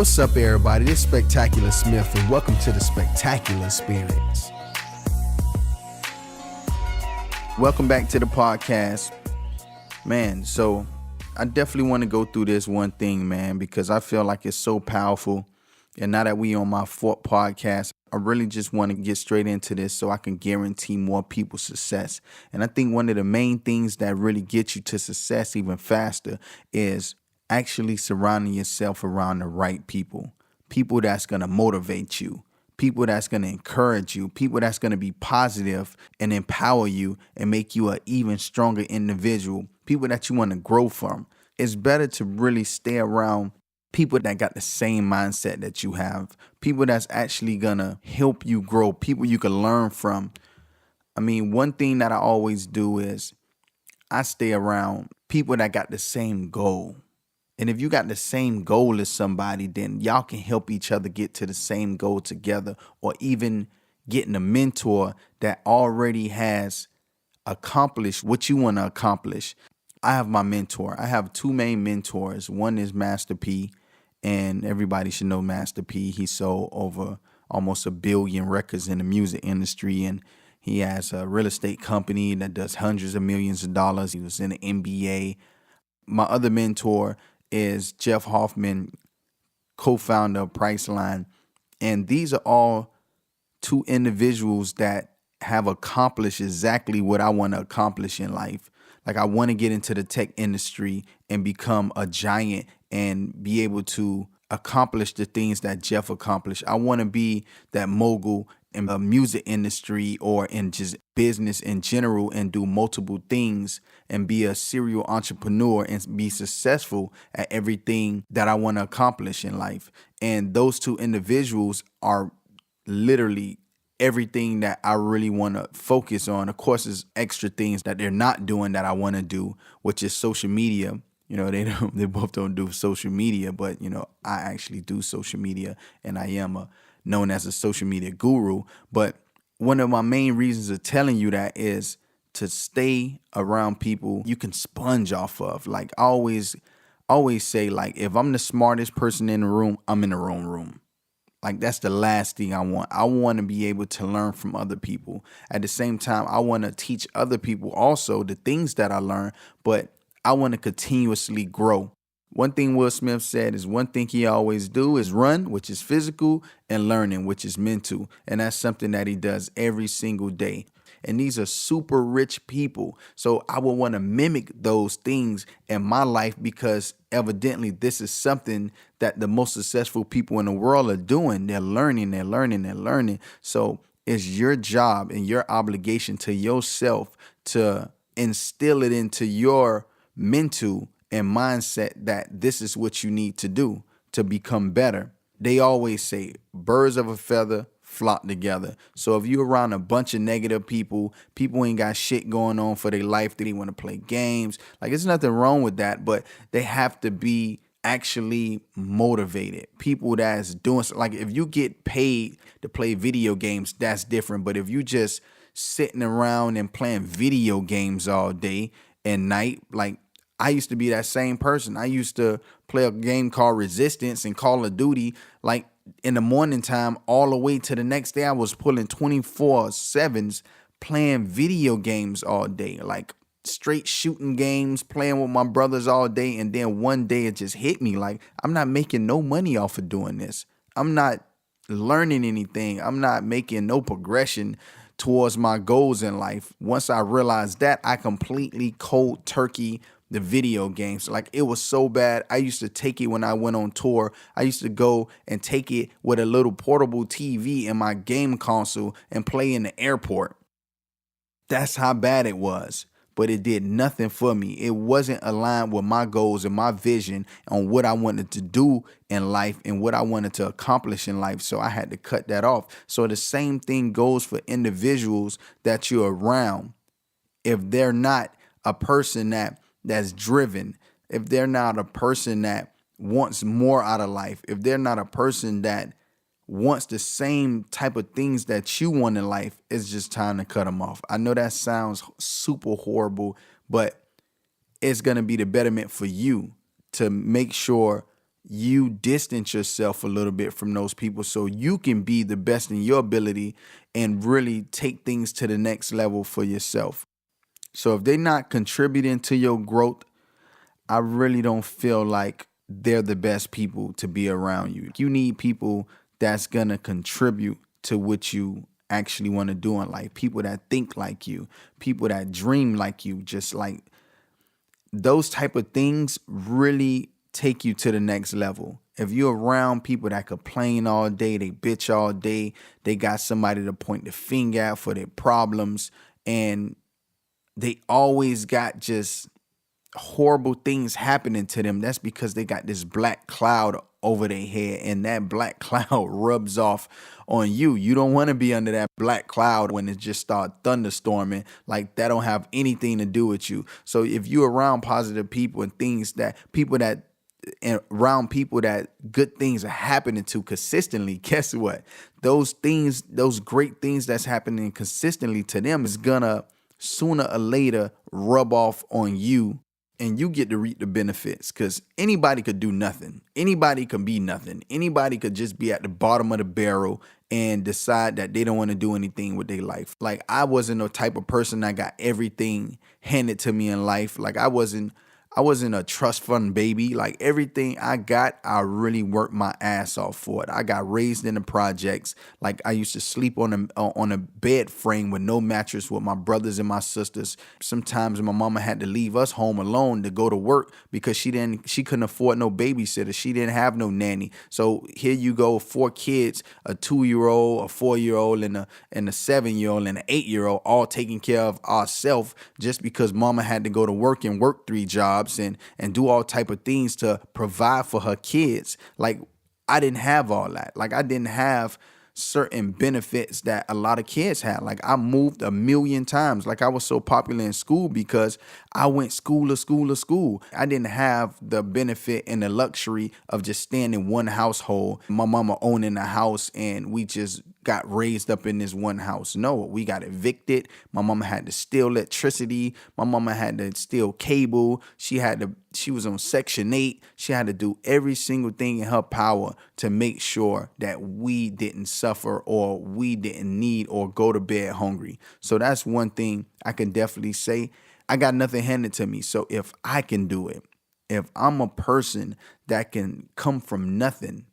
What's up, everybody? This is Spectacular Smith, and welcome to the Spectacular Experience. Welcome back to the podcast. Man, so I definitely want to go through this one thing, man, because I feel like it's so powerful. And now that we on my fourth podcast, I really just want to get straight into this so I can guarantee more people success. And I think one of the main things that really gets you to success even faster is actually surrounding yourself around the right people. People that's going to motivate you. People that's going to encourage you. People that's going to be positive and empower you and make you an even stronger individual. People that you want to grow from. It's better to really stay around people that got the same mindset that you have. People that's actually going to help you grow. People you can learn from. I mean, one thing that I always do is I stay around people that got the same goal. And if you got the same goal as somebody, then y'all can help each other get to the same goal together, or even getting a mentor that already has accomplished what you want to accomplish. I have my mentor. I have two main mentors. One is Master P, and everybody should know Master P. He sold over almost 1 billion records in the music industry, and he has a real estate company that does hundreds of millions of dollars. He was in the NBA. My other mentor is Jeff Hoffman, co-founder of Priceline. And these are all two individuals that have accomplished exactly what I want to accomplish in life. Like, I want to get into the tech industry and become a giant and be able to accomplish the things that Jeff accomplished. I want to be that mogul in the music industry or in just business in general and do multiple things and be a serial entrepreneur and be successful at everything that I want to accomplish in life. And those two individuals are literally everything that I really want to focus on. Of course, there's extra things that they're not doing that I want to do, which is social media. You know, they both don't do social media, but, you know, I actually do social media, and I am known as a social media guru. But one of my main reasons of telling you that is to stay around people you can sponge off of. Like, I always say, like, if I'm the smartest person in the room, I'm in the wrong room. Like, that's the last thing I want. I want to be able to learn from other people. At the same time, I want to teach other people also the things that I learn, but I want to continuously grow. One thing Will Smith said is one thing he always do is run, which is physical, and learning, which is mental. And that's something that he does every single day. And these are super rich people. So I would want to mimic those things in my life, because evidently this is something that the most successful people in the world are doing. They're learning. So it's your job and your obligation to yourself to instill it into your mental and mindset that this is what you need to do to become better. They always say birds of a feather flock together. So if you're around a bunch of negative people ain't got shit going on for their life, they want to play games. Like, there's nothing wrong with that, but they have to be actually motivated. People that's doing, like, if you get paid to play video games, that's different. But if you just sitting around and playing video games all day and night, like, I used to be that same person. I used to play a game called Resistance and Call of Duty, like, in the morning time all the way to the next day. I was pulling 24/7s playing video games all day, like straight shooting games, playing with my brothers all day. And then one day it just hit me, like, I'm not making no money off of doing this. I'm not learning anything. I'm not making no progression towards my goals in life. Once I realized that, I completely cold turkey the video games. Like, it was so bad. I used to take it when I went on tour. I used to go and take it with a little portable TV in my game console and play in the airport. That's how bad it was. But it did nothing for me. It wasn't aligned with my goals and my vision on what I wanted to do in life and what I wanted to accomplish in life. So I had to cut that off. So the same thing goes for individuals that you're around. If they're not a person that's driven, if they're not a person that wants more out of life, if they're not a person that wants the same type of things that you want in life, it's just time to cut them off. I know that sounds super horrible, but it's going to be the betterment for you to make sure you distance yourself a little bit from those people so you can be the best in your ability and really take things to the next level for yourself. So if they're not contributing to your growth, I really don't feel like they're the best people to be around you. You need people that's going to contribute to what you actually want to do in life. People that think like you, people that dream like you, just like those type of things really take you to the next level. If you're around people that complain all day, they bitch all day, they got somebody to point the finger at for their problems, and they always got just horrible things happening to them, that's because they got this black cloud over their head, and that black cloud rubs off on you. You don't want to be under that black cloud when it just start thunderstorming. Like, that don't have anything to do with you. So if you're around positive people and around people that good things are happening to consistently, guess what? Those things, those great things that's happening consistently to them is gonna sooner or later rub off on you, and you get to reap the benefits, because anybody could do nothing. Anybody can be nothing. Anybody could just be at the bottom of the barrel and decide that they don't want to do anything with their life. Like, I wasn't the type of person that got everything handed to me in life. Like, I wasn't a trust fund baby. Like, everything I got, I really worked my ass off for it. I got raised in the projects. Like, I used to sleep on a bed frame with no mattress with my brothers and my sisters. Sometimes my mama had to leave us home alone to go to work because she couldn't afford no babysitter. She didn't have no nanny. So here you go, 4 kids, a 2-year-old, a 4-year-old, and a 7-year-old, and an 8-year-old, all taking care of ourselves just because mama had to go to work and work 3 jobs and do all type of things to provide for her kids. Like, I didn't have all that. Like, I didn't have certain benefits that a lot of kids had. Like, I moved a million times. Like, I was so popular in school because I went school to school to school. I didn't have the benefit and the luxury of just staying in one household, my mama owning a house, and we just got raised up in this one house. No, we got evicted. My mama had to steal electricity. My mama had to steal cable. She was on Section 8. She had to do every single thing in her power to make sure that we didn't suffer or we didn't need or go to bed hungry. So that's one thing I can definitely say. I got nothing handed to me. So if I can do it, if I'm a person that can come from nothing.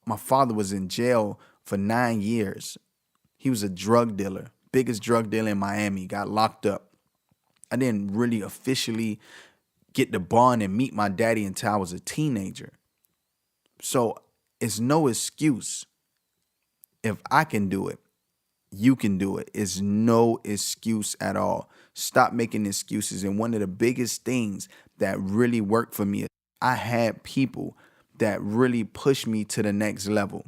My father was in jail for 9 years. He was a drug dealer, biggest drug dealer in Miami, got locked up. I didn't really officially get to bond and meet my daddy until I was a teenager. So it's no excuse. If I can do it, you can do it. It's no excuse at all. Stop making excuses. And one of the biggest things that really worked for me, I had people that really pushed me to the next level.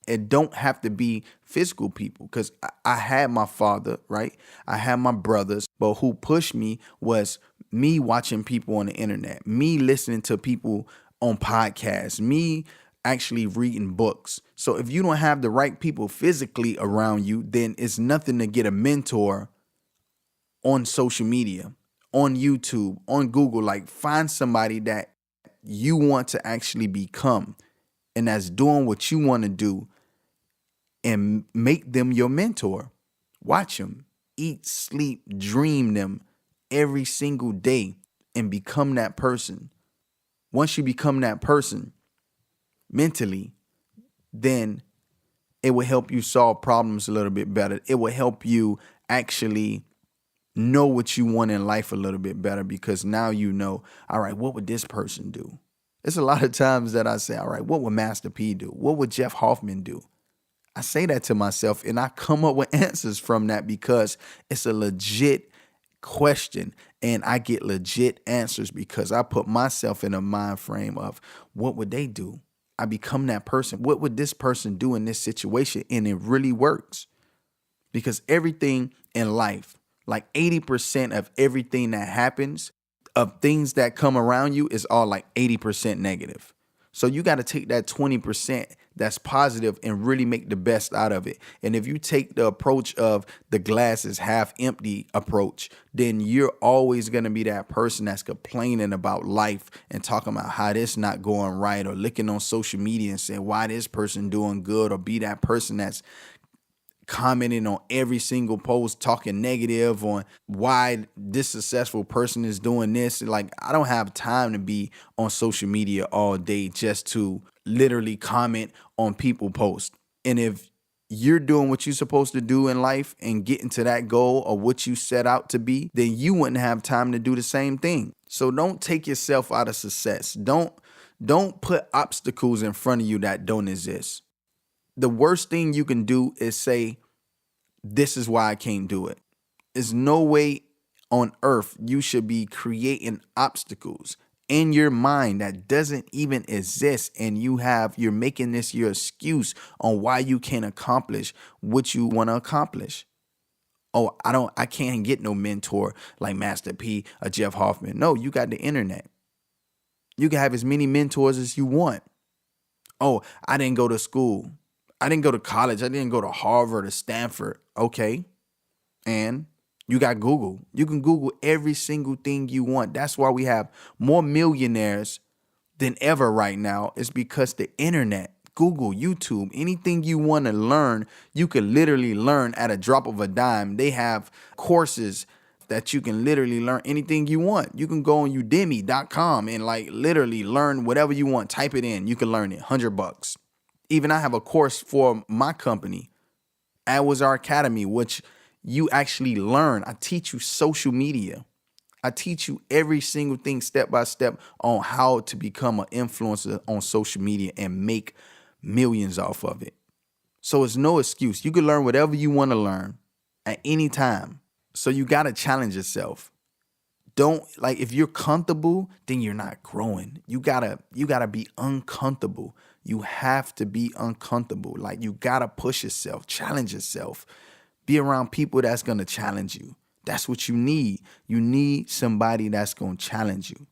It don't have to be physical people, because I had my father, right? I had my brothers, but who pushed me was me watching people on the internet, me listening to people on podcasts, me actually reading books. So if you don't have the right people physically around you, then it's nothing to get a mentor on social media, on YouTube, on Google. Like, find somebody that you want to actually become and that's doing what you want to do, and make them your mentor. Watch them, eat, sleep, dream them every single day, and become that person. Once you become that person mentally, then it will help you solve problems a little bit better. It will help you actually know what you want in life a little bit better, because now you know, all right, what would this person do? It's a lot of times that I say, all right, what would Master P do? What would Jeff Hoffman do? I say that to myself, and I come up with answers from that because it's a legit question, and I get legit answers because I put myself in a mind frame of what would they do? I become that person. What would this person do in this situation? And it really works, because everything in life, like 80% of everything that happens, of things that come around you, is all like 80% negative. So you got to take that 20% that's positive and really make the best out of it. And if you take the approach of the glass is half empty approach, then you're always going to be that person that's complaining about life and talking about how this not going right, or looking on social media and saying why this person doing good, or be that person that's commenting on every single post, talking negative on why this successful person is doing this. Like, I don't have time to be on social media all day just to literally comment on people posts. And if you're doing what you're supposed to do in life and getting to that goal or what you set out to be, then you wouldn't have time to do the same thing. So don't take yourself out of success. Don't put obstacles in front of you that don't exist. The worst thing you can do is say, this is why I can't do it. There's no way on earth you should be creating obstacles in your mind that doesn't even exist, and you're making this your excuse on why you can't accomplish what you want to accomplish. Oh, I can't get no mentor like Master P or Jeff Hoffman. No, you got the internet. You can have as many mentors as you want. Oh, I didn't go to school. I didn't go to college. I didn't go to Harvard or Stanford. Okay. And you got Google. You can Google every single thing you want. That's why we have more millionaires than ever right now. It's because the internet, Google, YouTube, anything you want to learn, you can literally learn at a drop of a dime. They have courses that you can literally learn anything you want. You can go on udemy.com and like literally learn whatever you want. Type it in. You can learn it. $100. Even I have a course for my company, AdWizard Academy, which you actually learn. I teach you social media. I teach you every single thing step by step on how to become an influencer on social media and make millions off of it. So it's no excuse. You can learn whatever you want to learn at any time. So you got to challenge yourself. Don't, like, if you're comfortable, then you're not growing. You gotta be uncomfortable. You have to be uncomfortable. Like, you gotta push yourself, challenge yourself. Be around people that's gonna challenge you. That's what you need. You need somebody that's gonna challenge you.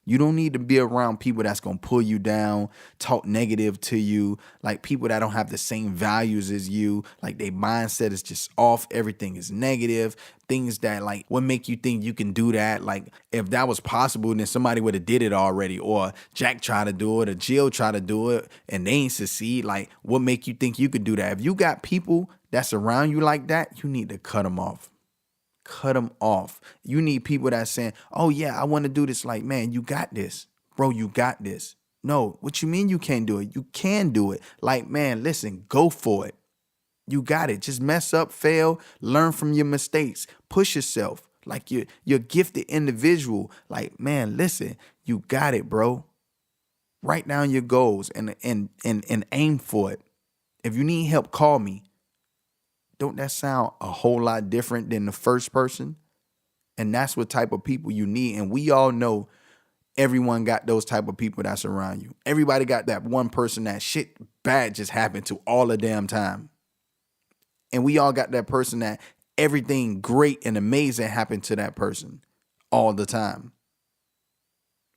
You don't need to be around people that's going to pull you down, talk negative to you, like people that don't have the same values as you, like their mindset is just off, everything is negative, things that like, what make you think you can do that? Like, if that was possible, then somebody would have did it already, or Jack tried to do it, or Jill tried to do it, and they ain't succeed. Like, what make you think you could do that? If you got people that's around you like that, you need to cut them off. Cut them off. You need people that's saying, oh yeah, I want to do this. Like, man, you got this. Bro, you got this. No, what you mean you can't do it? You can do it. Like, man, listen, go for it. You got it. Just mess up, fail, learn from your mistakes. Push yourself. Like, you're a gifted individual. Like, man, listen, you got it, bro. Write down your goals and aim for it. If you need help, call me. Don't that sound a whole lot different than the first person? And that's what type of people you need. And we all know everyone got those type of people that's around you. Everybody got that one person that shit bad just happened to all the damn time. And we all got that person that everything great and amazing happened to that person all the time.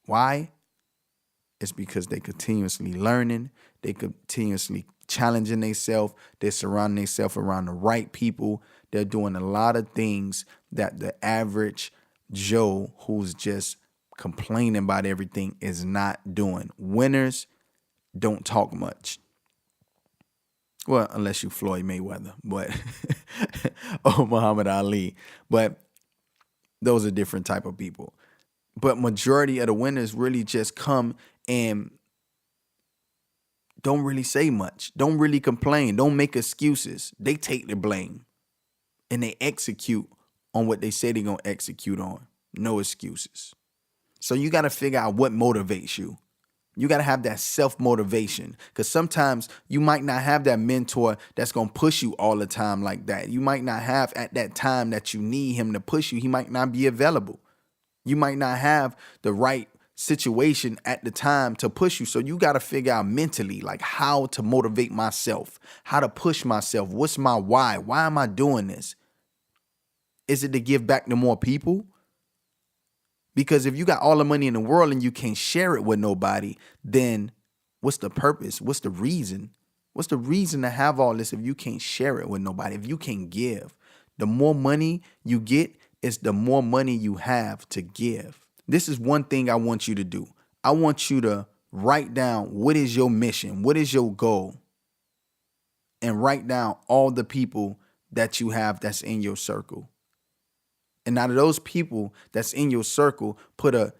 Why? It's because they continuously learning. They continuously challenging themselves. They're surrounding themselves around the right people. They're doing a lot of things that the average Joe who's just complaining about everything is not doing. Winners don't talk much. Well, unless you Floyd Mayweather, but or Muhammad Ali. But those are different type of people. But majority of the winners really just come and don't really say much. Don't really complain. Don't make excuses. They take the blame and they execute on what they say they're going to execute on. No excuses. So you got to figure out what motivates you. You got to have that self-motivation, because sometimes you might not have that mentor that's going to push you all the time like that. You might not have at that time that you need him to push you. He might not be available. You might not have the right situation at the time to push you. So you got to figure out mentally, like, how to motivate myself, how to push myself. What's my why? Why am I doing this? Is it to give back to more people? Because if you got all the money in the world and you can't share it with nobody, then What's the purpose? What's the reason? What's the reason to have all this if you can't share it with nobody, if you can't give? The more money you get, it's the more money you have to give. This is one thing I want you to do. I want you to write down what is your mission, what is your goal, and write down all the people that you have that's in your circle. And out of those people that's in your circle, put a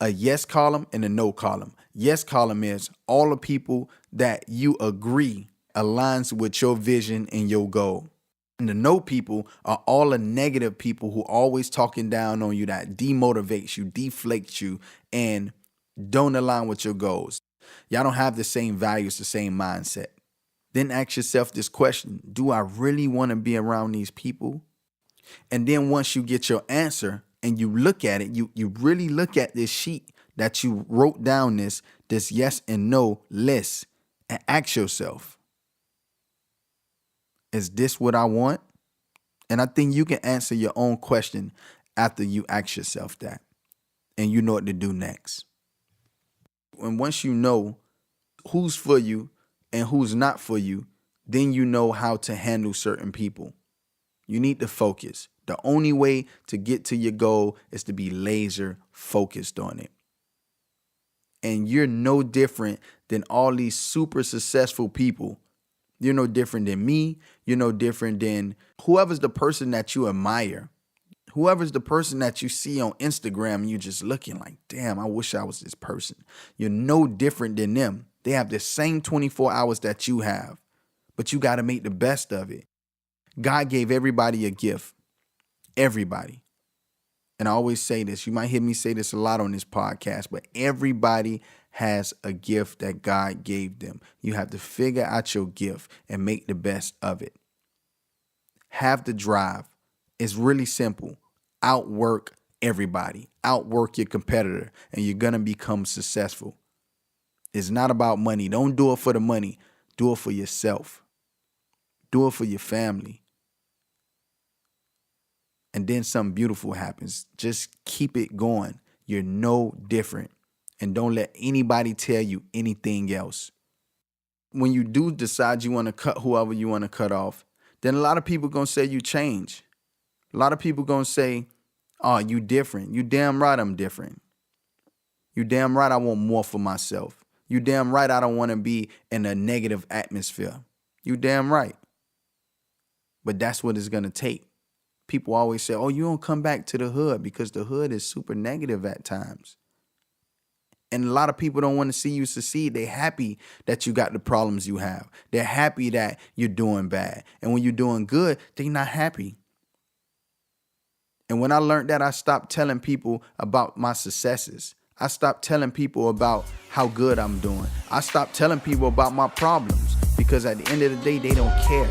yes column and a no column. Yes column is all the people that you agree aligns with your vision and your goal. And the no people are all the negative people who always talking down on you, that demotivates you, deflates you, and don't align with your goals. Y'all don't have the same values, the same mindset. Then ask yourself this question: do I really want to be around these people? And then once you get your answer and you look at it, you really look at this sheet that you wrote down, this yes and no list, and ask yourself, is this what I want? And I think you can answer your own question after you ask yourself that, and you know what to do next. And once you know who's for you and who's not for you, then you know how to handle certain people. You need to focus. The only way to get to your goal is to be laser focused on it. And you're no different than all these super successful people. You're no different than me. You're no different than whoever's the person that you admire. Whoever's the person that you see on Instagram and you're just looking like, damn, I wish I was this person. You're no different than them. They have the same 24 hours that you have, but you got to make the best of it. God gave everybody a gift. Everybody. And I always say this. You might hear me say this a lot on this podcast, but everybody has a gift that God gave them. You have to figure out your gift and make the best of it. Have the drive. It's really simple. Outwork everybody. Outwork your competitor, and you're going to become successful. It's not about money. Don't do it for the money. Do it for yourself. Do it for your family. And then something beautiful happens. Just keep it going. You're no different. And don't let anybody tell you anything else. When you do decide you want to cut whoever you want to cut off, then a lot of people going to say you change. A lot of people going to say, oh, you different. You damn right I'm different. You damn right I want more for myself. You damn right I don't want to be in a negative atmosphere. You damn right. But that's what it's going to take. People always say, oh, you don't come back to the hood because the hood is super negative at times. And a lot of people don't want to see you succeed. They're happy that you got the problems you have. They're happy that you're doing bad. And when you're doing good, they're not happy. And when I learned that, I stopped telling people about my successes. I stopped telling people about how good I'm doing. I stopped telling people about my problems because at the end of the day, they don't care.